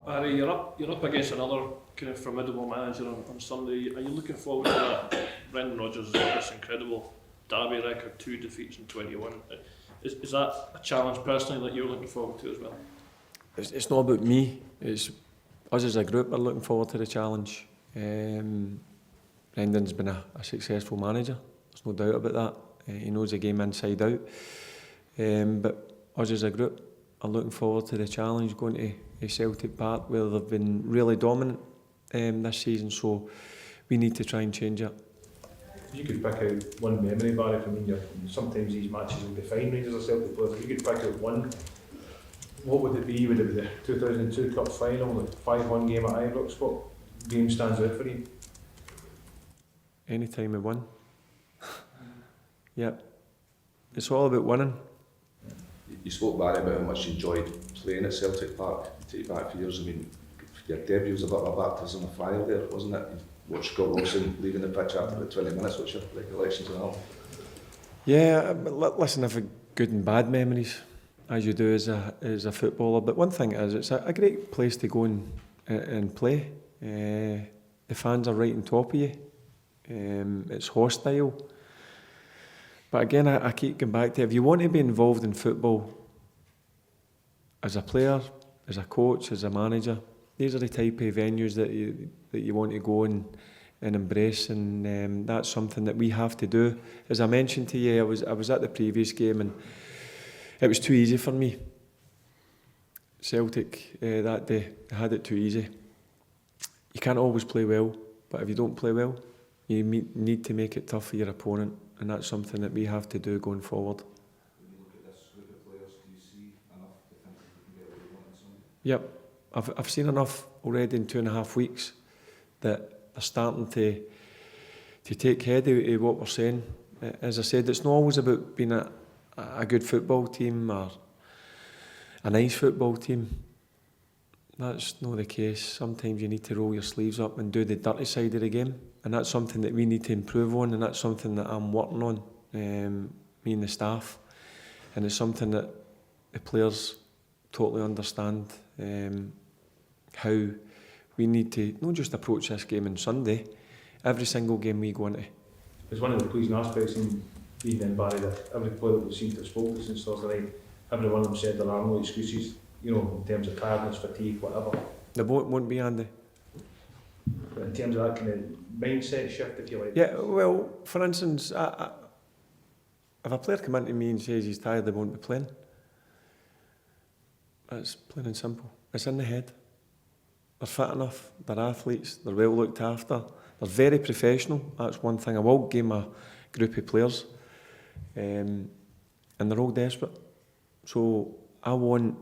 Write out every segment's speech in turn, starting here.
Barry, you're up against another kind of formidable manager on Sunday. Are you looking forward to that? Brendan Rodgers has got this incredible derby record, 2 defeats in 21. Is that a challenge personally that you're looking forward to as well? It's not about me. It's us as a group are looking forward to the challenge. Brendan's been a successful manager. There's no doubt about that. He knows the game inside out. But us as a group are looking forward to the challenge, going to Celtic Park where they've been really dominant this season, so we need to try and change it. If you could pick out one memory, Barry, from sometimes these matches will be fine Rangers or Celtic players, if you could pick out one, what would it be? Would it be the 2002 Cup final, the 5-1 game at Ibrox? What game stands out for you? Any time we won. Yep. It's all about winning. You spoke, Barry, about how much you enjoyed playing at Celtic Park. Take you back a few years, I mean, your debut was a bit of a baptism of fire there, wasn't it? You watched Scott Wilson leaving the pitch after about 20 minutes. What's your recollections of that? Yeah, but listen, I've good and bad memories, as you do as a footballer. But one thing is, it's a great place to go and play. The fans are right on top of you. It's hostile. But again, I keep going back to, if you want to be involved in football as a player, as a coach, as a manager, these are the type of venues that you want to go and embrace, and that's something that we have to do. As I mentioned to you, I was at the previous game and it was too easy for me. Celtic that day had it too easy. You can't always play well, but if you don't play well, you need to make it tough for your opponent, and that's something that we have to do going forward. When you look at this group of players, do you see enough to think that you can get what you want on Sunday? Yep, I've seen enough already in 2.5 weeks that they're starting to take head of what we're saying. As I said, it's not always about being a good football team or a nice football team. That's not the case. Sometimes you need to roll your sleeves up and do the dirty side of the game, and that's something that we need to improve on, and that's something that I'm working on, me and the staff, and it's something that the players totally understand, how we need to not just approach this game on Sunday, every single game we go into. It's one of the pleasing aspects in being in Barry that every player that we seem to have spoken to since Thursday night, every one of them said there are no excuses, you know, in terms of tiredness, fatigue, whatever. There won't be, Andy. But in terms of that kind of mindset shift, if you like. Yeah, well, for instance, if a player come into me and says he's tired, they won't be playing. That's plain and simple. It's in the head. They're fit enough, they're athletes, they're well looked after, they're very professional. That's one thing I will give my group of players. And they're all desperate. So I want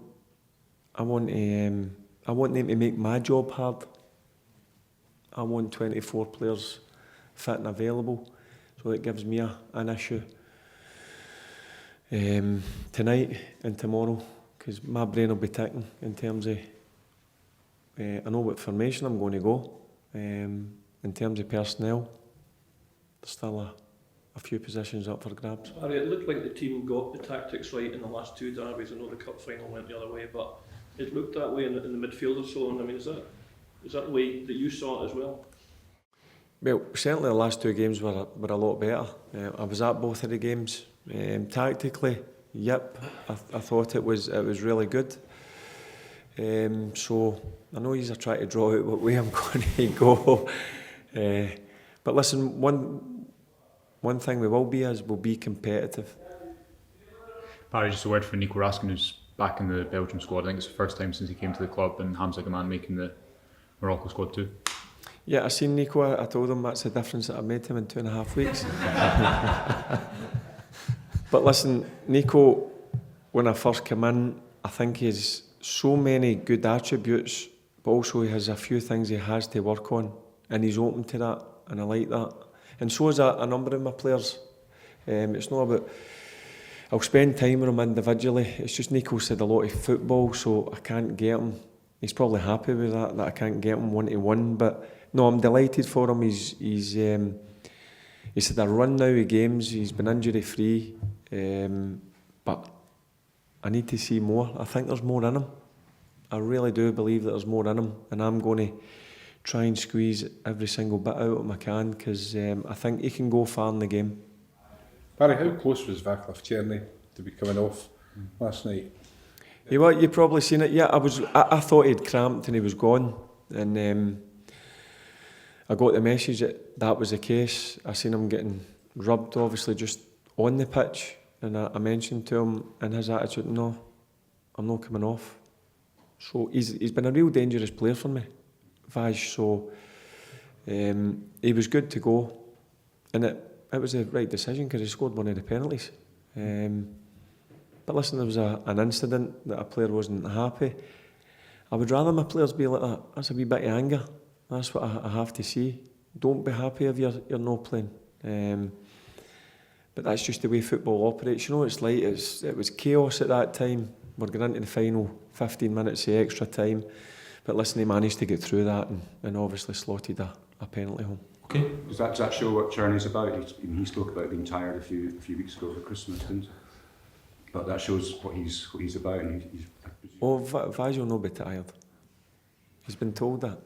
them to make my job hard. I want 24 players fit and available, so it gives me an issue tonight and tomorrow, because my brain will be ticking in terms of I know what formation I'm going to go. In terms of personnel, there's still a few positions up for grabs. Barry, it looked like the team got the tactics right in the last 2 derbies. I know the cup final went the other way, but it looked that way in the midfield or so. And I mean, is that the way that you saw it as well? Well, certainly the last 2 games were a lot better. I was at both of the games. Tactically, yep, I thought it was really good. So I know you're trying to draw out what way I'm going to go. But listen, one thing we will be competitive. Barry, just a word for Nico Raskin, who's back in the Belgium squad. I think it's the first time since he came to the club, and Hamza Gaman making the Morocco squad too. Yeah, I seen Nico. I told him that's the difference that I made him in 2.5 weeks. But listen, Nico, when I first came in, I think he has so many good attributes, but also he has a few things he has to work on, and he's open to that, and I like that. And so is a number of my players. It's not about, I'll spend time with him individually. It's just Nico said a lot of football, so I can't get him. He's probably happy with that I can't get him 1-to-1. But no, I'm delighted for him. He's had a run now of games. He's been injury free, but I need to see more. I think there's more in him. I really do believe that there's more in him, and I'm going to try and squeeze every single bit out of him I can, because I think he can go far in the game. Barry, how close was Vaclav Černý to be coming off last night? You probably seen it. Yeah, I thought he'd cramped and he was gone, and I got the message that was the case. I seen him getting rubbed, obviously, just on the pitch, and I mentioned to him, and his attitude, no, I'm not coming off. So he's been a real dangerous player for me, Vaj. So he was good to go, and it was the right decision because he scored one of the penalties. But listen, there was an incident that a player wasn't happy. I would rather my players be like that. That's a wee bit of anger. That's what I have to see. Don't be happy if you're not playing. But that's just the way football operates. You know, it's like it was chaos at that time. We're going into the final 15 minutes of extra time. But listen, he managed to get through that and obviously slotted a penalty home. Okay. Does that show what Černy's about? He spoke about being tired a few weeks ago for Christmas, didn't he? But that shows what he's about. And he's Oh, Vaj will not be tired. He's been told that.